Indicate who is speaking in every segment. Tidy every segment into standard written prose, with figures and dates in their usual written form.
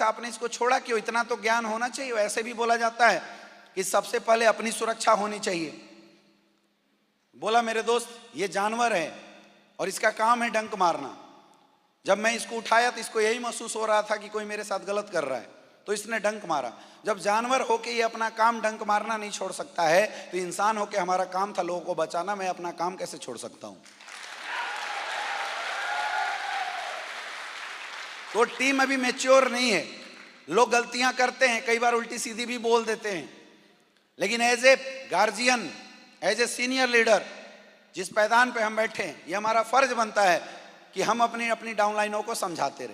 Speaker 1: आपने इसको छोड़ा क्यों, इतना तो ज्ञान होना चाहिए। ऐसे भी बोला जाता है कि सबसे पहले अपनी सुरक्षा होनी चाहिए। बोला मेरे दोस्त ये जानवर है और इसका काम है डंक मारना। जब मैं इसको उठाया तो इसको यही महसूस हो रहा था कि कोई मेरे साथ गलत कर रहा है, तो इसने डंक मारा। जब जानवर होके ये अपना काम डंक मारना नहीं छोड़ सकता है, तो इंसान होके हमारा काम था लोगों को बचाना, मैं अपना काम कैसे छोड़ सकता हूं। तो टीम अभी मैच्योर नहीं है, लोग गलतियां करते हैं, कई बार उल्टी सीधी भी बोल देते हैं, लेकिन as a guardian, as a senior leader, जिस पैदान पे हम बैठे हैं, ये हमारा फर्ज बनता है कि हम अपनी अपनी डाउनलाइनों को समझाते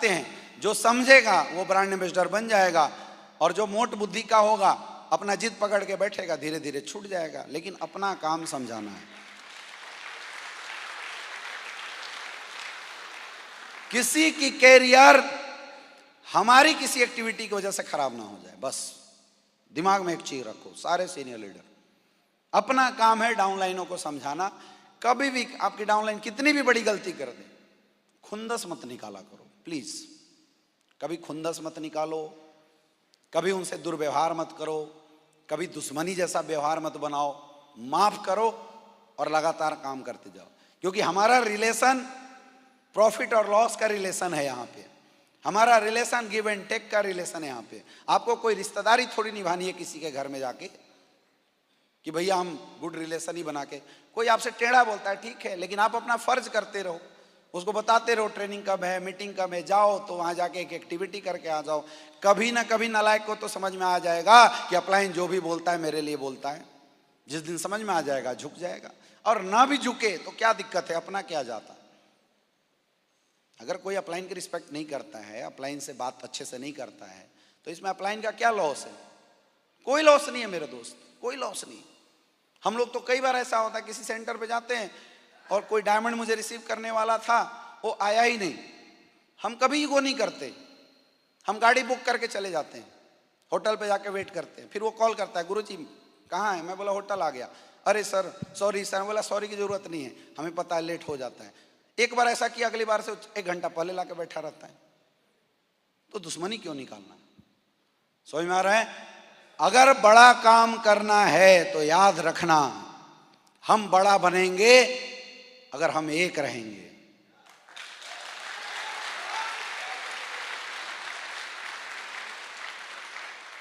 Speaker 1: हैं। जो समझेगा वो ब्रांड एम्बेसडर बन जाएगा, और जो मोट बुद्धि का होगा अपना जिद पकड़ के बैठेगा, धीरे धीरे छूट जाएगा। लेकिन अपना काम समझाना है। किसी की कैरियर हमारी किसी एक्टिविटी की वजह से खराब ना हो जाए, बस दिमाग में एक चीज रखो सारे सीनियर लीडर, अपना काम है डाउनलाइनों को समझाना। कभी भी आपकी डाउनलाइन कितनी भी बड़ी गलती कर दे, खुंदस मत निकाला करो प्लीज। कभी खुंदस मत निकालो, कभी उनसे दुर्व्यवहार मत करो, कभी दुश्मनी जैसा व्यवहार मत बनाओ। माफ करो और लगातार काम करते जाओ, क्योंकि हमारा रिलेशन प्रॉफिट और लॉस का रिलेशन है। यहाँ पे हमारा रिलेशन गिव एंड टेक का रिलेशन है। यहाँ पे आपको कोई रिश्तेदारी थोड़ी निभानी है किसी के घर में जाके कि भैया हम गुड रिलेशन ही बना के। कोई आपसे टेढ़ा बोलता है ठीक है, लेकिन आप अपना फर्ज करते रहो, उसको बताते रहो ट्रेनिंग कब है, मीटिंग कब है, जाओ तो वहां जाके एक एक्टिविटी करके आ जाओ। कभी ना कभी नालायक को तो समझ में आ जाएगा कि अपलाइन जो भी बोलता है मेरे लिए बोलता है। जिस दिन समझ में आ जाएगा झुक जाएगा, और ना भी झुके तो क्या दिक्कत है, अपना क्या जाता। अगर कोई अपलाइन की रिस्पेक्ट नहीं करता है, अपलाइन से बात अच्छे से नहीं करता है, तो इसमें अपलाइन का क्या लॉस है? कोई लॉस नहीं है मेरे दोस्त, कोई लॉस नहीं। हम लोग तो कई बार ऐसा होता है किसी सेंटर पे जाते हैं और कोई डायमंड मुझे रिसीव करने वाला था, वो आया ही नहीं। हम कभी वो नहीं करते, हम गाड़ी बुक करके चले जाते हैं, होटल पे जाके वेट करते हैं। फिर वो कॉल करता है गुरुजी कहाँ है, मैं बोला होटल आ गया। अरे सर सॉरी सर, बोला सॉरी की जरूरत नहीं है, हमें पता है लेट हो जाता है। एक बार ऐसा किया, अगली बार से 1 घंटा पहले लाके बैठा रहता है। तो दुश्मनी क्यों निकालना? समझ में आ रहा है? अगर बड़ा काम करना है तो याद रखना, हम बड़ा बनेंगे अगर हम एक रहेंगे।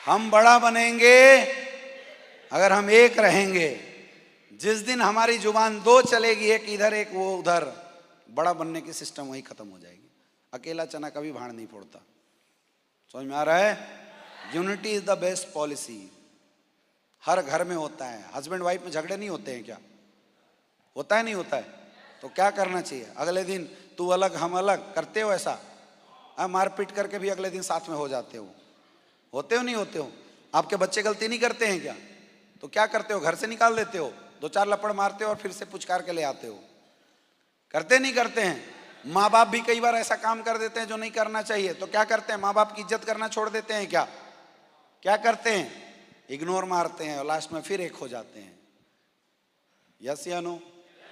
Speaker 1: हम बड़ा बनेंगे अगर हम एक रहेंगे। जिस दिन हमारी जुबान 2 चलेगी, एक इधर एक वो उधर, बड़ा बनने की सिस्टम वही खत्म हो जाएगी। अकेला चना कभी भाड़ नहीं फोड़ता। समझ में आ रहा है? Unity is the best policy. हर घर में होता है। हस्बैंड वाइफ में झगड़े नहीं होते हैं क्या? होता है नहीं होता है? तो क्या करना चाहिए? अगले दिन तू अलग हम अलग करते हो ऐसा? मारपीट करके भी अगले दिन साथ में हो जाते हो। होते हो नहीं होते हो? आपके बच्चे गलती नहीं करते हैं क्या? तो क्या करते हो? घर से निकाल देते हो, 2-4 लपड़ मारते हो और फिर से पुचकार के ले आते हो। करते नहीं करते हैं? माँ बाप भी कई बार ऐसा काम कर देते हैं जो नहीं करना चाहिए, तो क्या करते हैं? माँ बाप की इज्जत करना छोड़ देते हैं क्या? क्या करते हैं? इग्नोर मारते हैं और लास्ट में फिर एक हो जाते हैं। यस या no?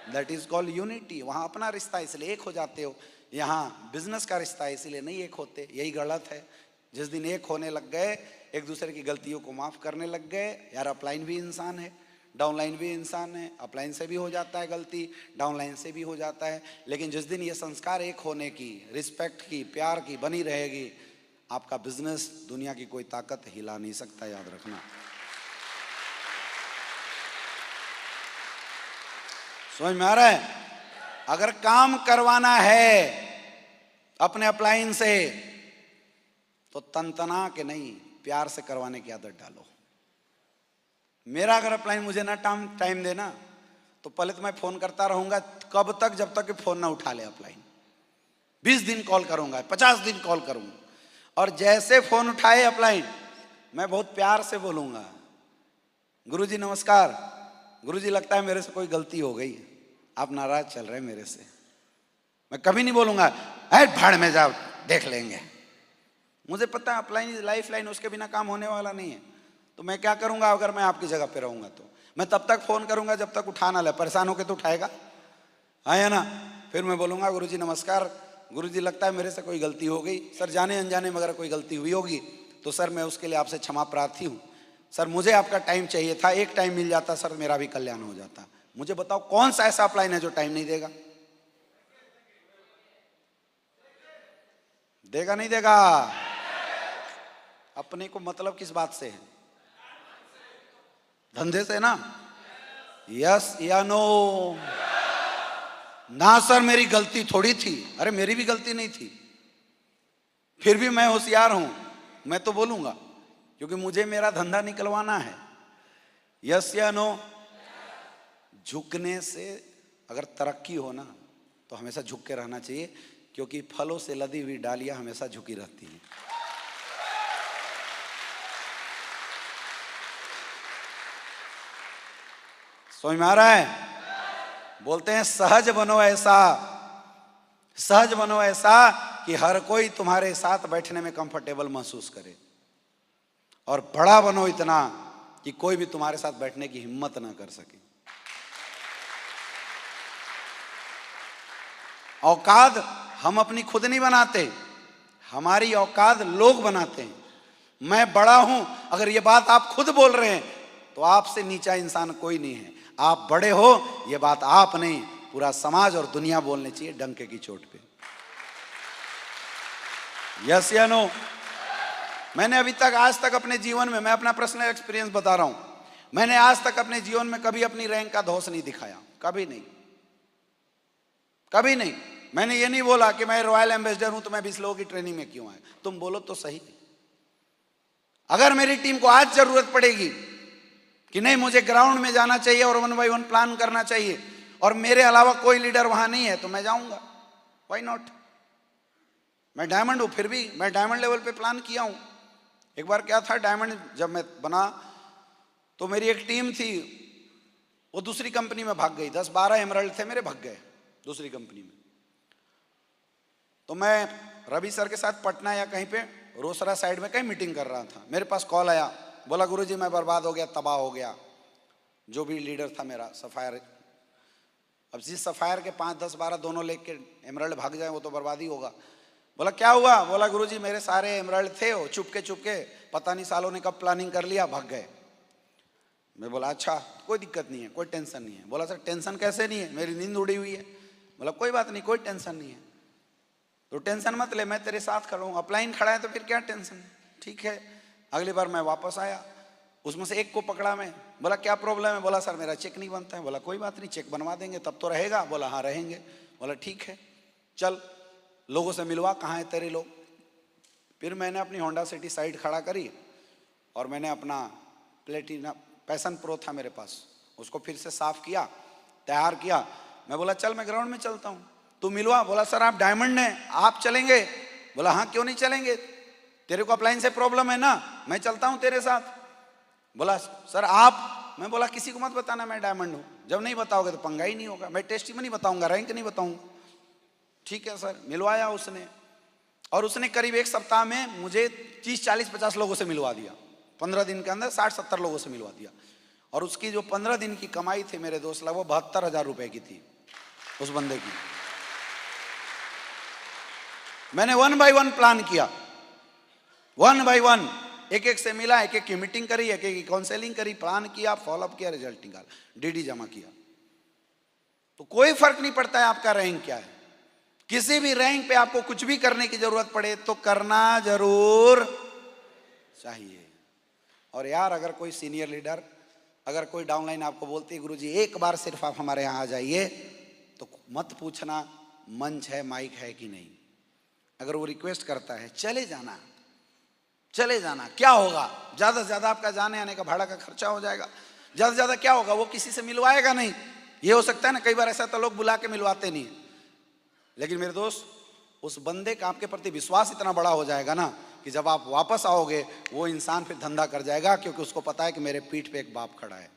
Speaker 1: That is called unity. वहां अपना रिश्ता इसलिए एक हो जाते हो, यहाँ बिजनेस का रिश्ता है इसलिए नहीं एक होते। यही गलत है। जिस दिन एक होने लग गए, एक दूसरे की गलतियों को माफ करने लग गए, यार अपलाइन भी इंसान है, डाउनलाइन भी इंसान है। अपलाइन से भी हो जाता है गलती, डाउनलाइन से भी हो जाता है। लेकिन जिस दिन ये संस्कार एक होने की, रिस्पेक्ट की, प्यार की बनी रहेगी, आपका बिजनेस दुनिया की कोई ताकत हिला नहीं सकता, याद रखना। समझ में आ रहा है? अगर काम करवाना है अपने अपलाइन से तो तनतना के नहीं, प्यार से करवाने की आदत डालो। मेरा अगर अपलाइन मुझे ना टाइम देना तो पहले तो मैं फोन करता रहूंगा, कब तक? जब तक कि फोन ना उठा ले अपलाइन। 20 दिन कॉल करूंगा, 50 दिन कॉल करूंगा, और जैसे फोन उठाए अपलाइन, मैं बहुत प्यार से बोलूंगा, गुरुजी नमस्कार, गुरुजी लगता है मेरे से कोई गलती हो गई, आप नाराज चल रहे हैं मेरे से। मैं कभी नहीं बोलूंगा ऐ भाड़ में जाओ देख लेंगे। मुझे पता है अपलाइन इज लाइफ लाइन, उसके बिना काम होने वाला नहीं है। तो मैं क्या करूंगा अगर मैं आपकी जगह पे रहूंगा? तो मैं तब तक फोन करूंगा जब तक उठाना ले। परेशान होकर तो उठाएगा, है ना? फिर मैं बोलूंगा गुरुजी नमस्कार, गुरुजी लगता है मेरे से कोई गलती हो गई। सर जाने अनजाने में अगर कोई गलती हुई होगी तो सर मैं उसके लिए आपसे क्षमा प्रार्थी हूँ। सर मुझे आपका टाइम चाहिए था, एक टाइम मिल जाता सर मेरा भी कल्याण हो जाता। मुझे बताओ कौन सा ऐसा अपलाइन है जो टाइम नहीं देगा? देगा नहीं देगा? अपने को मतलब किस बात से है? धंधे से ना? यस या नो? ना सर मेरी गलती थोड़ी थी। अरे मेरी भी गलती नहीं थी, फिर भी मैं होशियार हूं, मैं तो बोलूंगा क्योंकि मुझे मेरा धंधा निकलवाना है। यस या नो? झुकने से अगर तरक्की हो ना तो हमेशा झुक के रहना चाहिए, क्योंकि फलों से लदी हुई डालियां हमेशा झुकी रहती हैं। समझ में आ रहा है? बोलते हैं सहज बनो ऐसा, सहज बनो ऐसा कि हर कोई तुम्हारे साथ बैठने में कंफर्टेबल महसूस करे, और बड़ा बनो इतना कि कोई भी तुम्हारे साथ बैठने की हिम्मत ना कर सके। औकात हम अपनी खुद नहीं बनाते, हमारी औकात लोग बनाते हैं। मैं बड़ा हूं, अगर ये बात आप खुद बोल रहे हैं तो आपसे नीचा इंसान कोई नहीं है। आप बड़े हो, ये बात आप नहीं पूरा समाज और दुनिया बोलनी चाहिए डंके की चोट पे। यस या नो? मैंने अभी तक आज तक अपने जीवन में, मैं अपना पर्सनल एक्सपीरियंस बता रहा हूं, मैंने आज तक अपने जीवन में कभी अपनी रैंक का धौंस नहीं दिखाया, कभी नहीं, कभी नहीं। मैंने ये नहीं बोला कि मैं रॉयल एम्बेसडर हूं तो मैं 20 लोगों की ट्रेनिंग में क्यों आया। तुम बोलो तो सही। अगर मेरी टीम को आज जरूरत पड़ेगी कि नहीं मुझे ग्राउंड में जाना चाहिए और 1 बाय 1 प्लान करना चाहिए और मेरे अलावा कोई लीडर वहां नहीं है, तो मैं जाऊंगा। Why not? मैं डायमंड हूं, फिर भी मैं डायमंड लेवल पे प्लान किया हूं। एक बार क्या था, डायमंड जब मैं बना तो मेरी एक टीम थी, वो दूसरी कंपनी में भाग गई। 10-12 एमराल्ड थे मेरे, भाग गए दूसरी कंपनी में। तो मैं रवि सर के साथ पटना या कहीं पे रोसड़ा साइड में कहीं मीटिंग कर रहा था। मेरे पास कॉल आया, बोला गुरुजी मैं बर्बाद हो गया, तबाह हो गया। जो भी लीडर था मेरा सफायर, अब जिस सफायर के 5, 10, 12 दोनों लेके एमराल्ड भाग जाए वो तो बर्बादी होगा। बोला क्या हुआ? बोला गुरुजी मेरे सारे एमराल्ड थे, वो चुपके पता नहीं सालों ने कब प्लानिंग कर लिया, भाग गए। मैं बोला अच्छा, कोई दिक्कत नहीं है, कोई टेंशन नहीं है। बोला सर टेंशन कैसे नहीं है, मेरी नींद उड़ी हुई है। बोला कोई बात नहीं, कोई टेंशन नहीं है, तो टेंशन मत ले, मैं तेरे साथ खड़ा हूँ। अपलाइन खड़ा है तो फिर क्या टेंशन, ठीक है। अगली बार मैं वापस आया, उसमें से एक को पकड़ा मैं। बोला क्या प्रॉब्लम है? बोला सर मेरा चेक नहीं बनता है। बोला कोई बात नहीं, चेक बनवा देंगे, तब तो रहेगा। बोला हाँ रहेंगे। बोला ठीक है, चल लोगों से मिलवा, कहाँ है तेरे लोग। फिर मैंने अपनी होंडा सिटी साइड खड़ा करी और मैंने अपना प्लेटिना पैशन प्रो था मेरे पास, उसको फिर से साफ किया, तैयार किया। मैं बोला चल मैं ग्राउंड में चलता हूँ, तू मिलवा। बोला सर आप डायमंड हैं, आप चलेंगे? बोला हाँ क्यों नहीं चलेंगे, तेरे को अपलाइन से प्रॉब्लम है ना, मैं चलता हूँ तेरे साथ। बोला सर आप, मैं बोला किसी को मत बताना मैं डायमंड हूँ, जब नहीं बताओगे तो पंगा ही नहीं होगा, मैं टेस्ट में नहीं बताऊंगा, रैंक नहीं बताऊंगा। ठीक है सर। मिलवाया उसने, और उसने करीब 1 सप्ताह में मुझे 30, 40, 50 लोगों से मिलवा दिया। 15 दिन के अंदर 60, 70 लोगों से मिलवा दिया। और उसकी जो 15 दिन की कमाई थी मेरे दोस्त लगभग 72,000 रुपए की थी उस बंदे की। मैंने 1 बाय 1 प्लान किया, 1 बाय 1, एक से मिला, एक की मीटिंग करी, एक की काउंसलिंग करी, प्लान किया, फॉलोअप किया, रिजल्ट निकाला, डीडी जमा किया। तो कोई फर्क नहीं पड़ता है आपका रैंक क्या है, किसी भी रैंक पे आपको कुछ भी करने की जरूरत पड़े तो करना जरूर चाहिए। और यार अगर कोई सीनियर लीडर, अगर कोई डाउनलाइन आपको बोलती है गुरुजी एक बार सिर्फ आप हमारे यहाँ आ जाइए, तो मत पूछना मंच है, माइक है कि नहीं। अगर वो रिक्वेस्ट करता है चले जाना, चले जाना, क्या होगा, ज्यादा से ज्यादा आपका जाने आने का भाड़ा का खर्चा हो जाएगा, ज्यादा से ज्यादा क्या होगा, वो किसी से मिलवाएगा नहीं। ये हो सकता है ना, कई बार ऐसा तो लोग बुला के मिलवाते नहीं, लेकिन मेरे दोस्त उस बंदे का आपके प्रति विश्वास इतना बड़ा हो जाएगा ना कि जब आप वापस आओगे वो इंसान फिर धंधा कर जाएगा, क्योंकि उसको पता है कि मेरे पीठ पे एक बाप खड़ा है।